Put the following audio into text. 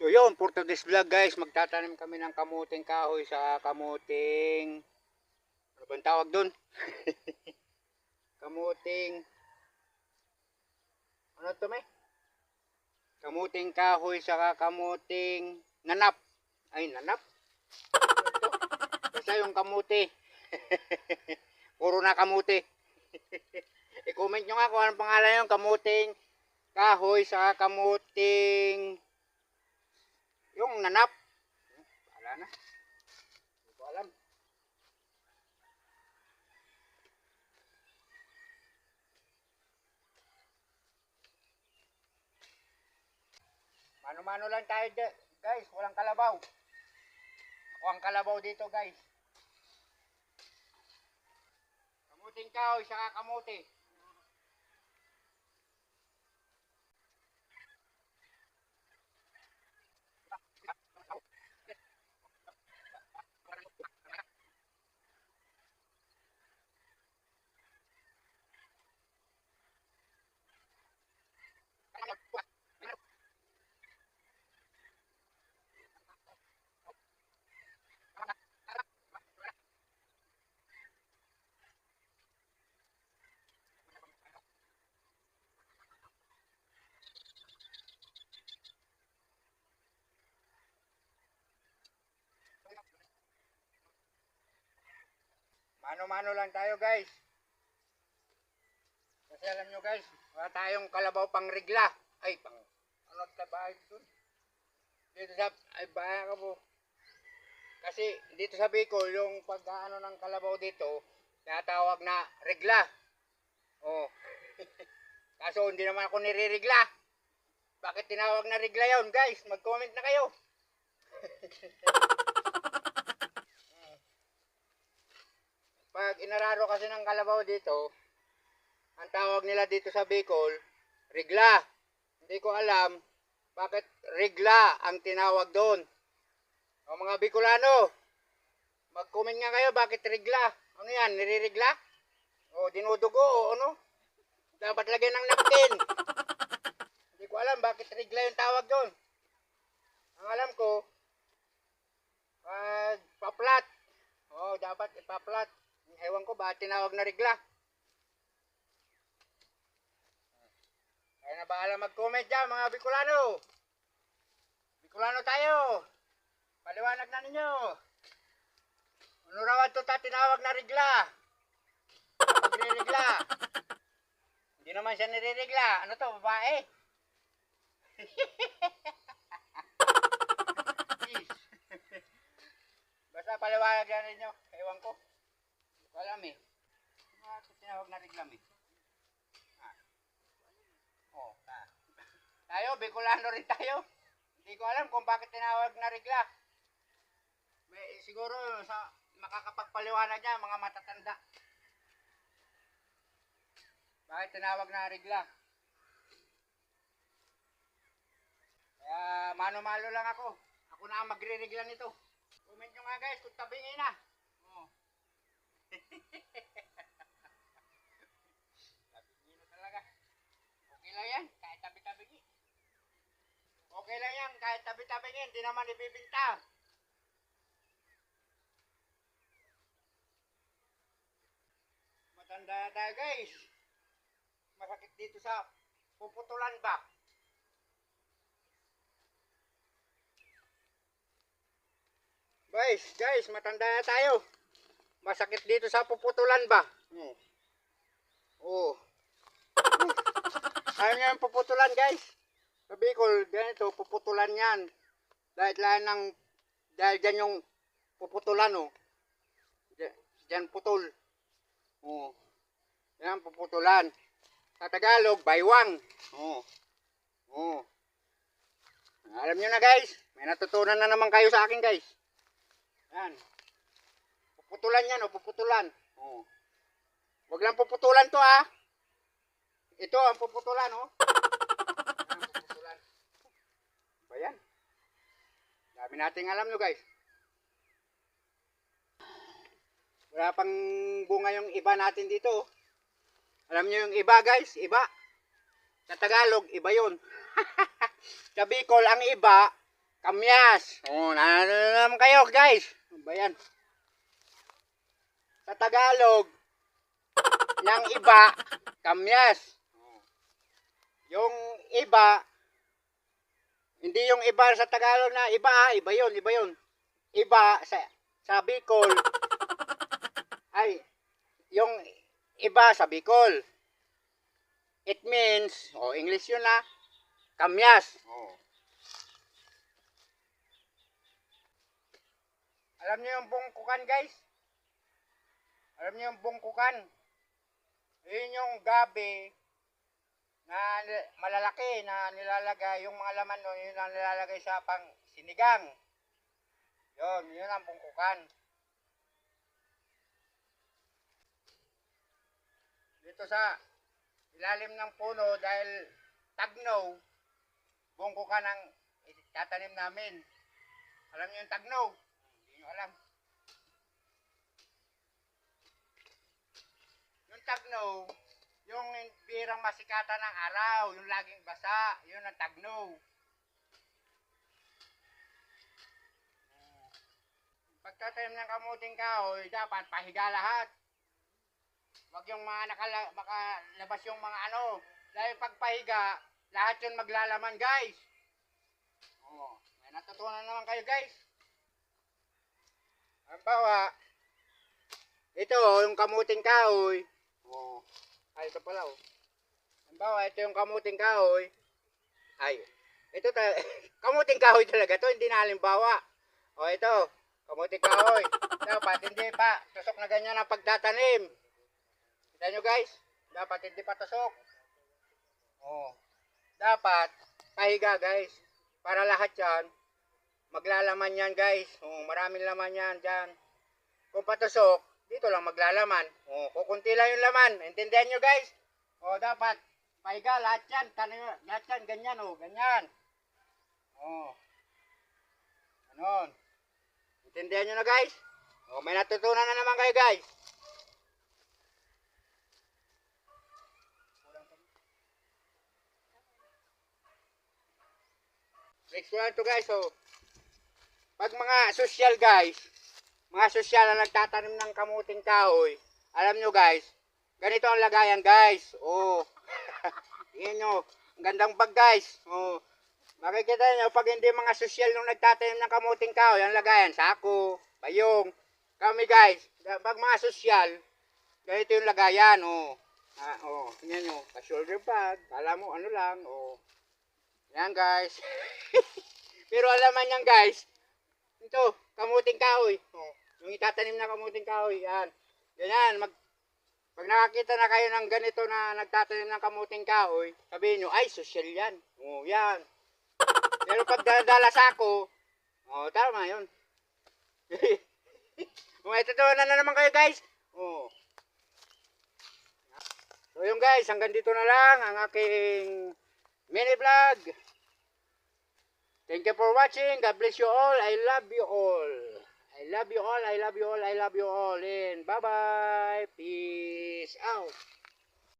So yun, for today's vlog guys, magtatanim kami ng kamuting kahoy sa kamuting, ano bang tawag dun? Kamuting, ano to may? Kamuting kahoy sa kamuting nanap. Ay, nanap? Ito, basta yung kamuti. Puro na kamuti. I-comment nyo nga kung anong pangalan yung kamuting kahoy sa kamuting yung nanap. Wala na. Hindi ko alam. Mano-mano lang tayo guys. Walang kalabaw. Ako ang kalabaw dito guys. Kamuting kahoy saka kamuti. Mano-mano lang tayo guys. Kasi alam nyo guys, wala tayong kalabaw pang regla. Ay, pang ano sa bahay dito? Dito sa, ay bahay ka po. Kasi dito sa Bicol, yung pag-ano ng kalabaw dito, tinatawag na regla. Oh. Kaso hindi naman ako nire-regla. Bakit tinawag na regla yun guys? Mag-comment na kayo. Pag inararo kasi ng kalabaw dito, ang tawag nila dito sa Bicol, regla. Hindi ko alam bakit regla ang tinawag doon. O mga Bicolano, mag-comment nga kayo bakit regla. Ano yan, nire-regla? O dinudugo o ano? Dapat lagyan ng napkin. Hindi ko alam bakit regla yung tawag doon. Ang alam ko, paplat. O dapat ipaplat. Ewan ko bakit tinawag na regla. Kaya na bahala mag-comment dyan mga Bicolano. Bicolano tayo. Paliwanag na ninyo. Ano raw ito tinawag na regla? Pagre-regla. Hindi naman siya nire-regla. Ano to, babae? Basta paliwanag na ninyo. Ewan ko. Hindi ko alam eh. Ano ito tinawag na regla eh? Oh, tayo, Bicolano rin tayo. Hindi ko alam kung bakit tinawag na regla. May, siguro sa makakapagpaliwanag niya mga matatanda. Bakit tinawag na regla? Kaya mano-malo lang ako. Ako na ang magre-regla nito. Comment nyo nga guys kung tabingin na. Oh. Tabingin na talaga. Okay lang yan, kahit tabi-tabingin. Okay lang yan, kahit tabi-tabingin. Hindi naman ibibinta. Matanda tayo guys. Masakit dito sa puputulan ba? Guys, matanda na tayo. Masakit dito sa puputulan ba? Oh. Ayaw nyo yung puputulan guys. Sa Bicol, ganito, puputulan yan. Dahil dyan yung puputulan oh. Dyan putol. Oh. Yan puputulan. Sa Tagalog, baywang. Oh. Oh. Alam nyo na guys, may natutunan na naman kayo sa akin guys. Yan. Puputulan yan, puputulan. Oh. Huwag lang puputulan to ah. Ito ang puputulan oh. Yan ang puputulan. Ba yan? Dami nating alam nyo guys. Wala pang bunga yung iba natin dito. Alam nyo yung iba guys, iba. Sa Tagalog, iba yun. Sa Bicol, ang iba, kamyas. Oh, naman kayo guys. Ano ba yan? Sa Tagalog, ng iba, kamyas. Yung iba, hindi yung iba sa Tagalog na iba iba yun, iba yun. Iba sa Bicol, ay, yung iba sa Bicol. It means, English yun na, kamyas. Alam niyo yung bungkukan guys? Alam niyo yung bungkukan? Yun yung gabi na malalaki na nilalagay, yung mga laman nun, yun ang nilalagay sa pang sinigang. Yun ang bungkukan. Dito sa ilalim ng puno dahil tagnaw, bungkukan ang tatanim namin. Alam niyo yung tagnaw? Hindi niyo alam. Yung tagnaw, yung birang masikatan ng araw, yung laging basa, yun ang tagnaw. Pagtatanim ng kamuting kahoy, dapat pahiga lahat. Wag yung mga makalabas yung mga ano. Dahil pagpahiga, lahat yun maglalaman guys. May natutunan naman kayo guys. Halimbawa, ito yung kamuting kahoy. Ito pala Halimbawa, ito yung kamuting kahoy. Ito kamuting kahoy talaga to, hindi na halimbawa. Ito, kamuting kahoy. Dapat hindi pa tusok na ganyan ang pagtatanim. Kita nyo guys, dapat hindi pa tusok. Dapat pahiga guys. Para lahat yan, maglalaman yan guys. Maraming laman yan dyan. Kung patusok, dito lang maglalaman. Kukunti lang yung laman. Intindihan nyo guys? Dapat pahiga lahat yan. Lahat yan, ganyan ganyan. Ganon. Intindihan nyo na guys? May natutunan na naman kayo guys. Next one to guys. Pag mga social guys, mga sosyal na nagtatanim ng kamuting kahoy, alam nyo guys, ganito ang lagayan guys. Yan nyo, ang gandang bag guys. Makikita nyo, pag hindi mga sosyal nung nagtatanim ng kamuting kahoy, ang lagayan, sako, bayong. Kami guys, pag mga sosyal, ganito yung lagayan. Yan nyo, ka-shoulder bag, kala mo ano lang. Yan guys. Pero alaman yan guys, ito, kamuting kahoy. Yung itatanim na kamuting kahoy, yan. Ganyan, pag nakakita na kayo ng ganito na nagtatanim ng kamuting kahoy, sabihin nyo, ay, social yan. Yan. Pero pag dala sako, tama yun. Itutunan na naman kayo guys. So yun guys, hanggang dito na lang ang aking mini vlog. Thank you for watching. God bless you all. I love you all. I love you all. I love you all. I love you all. And bye-bye. Peace out.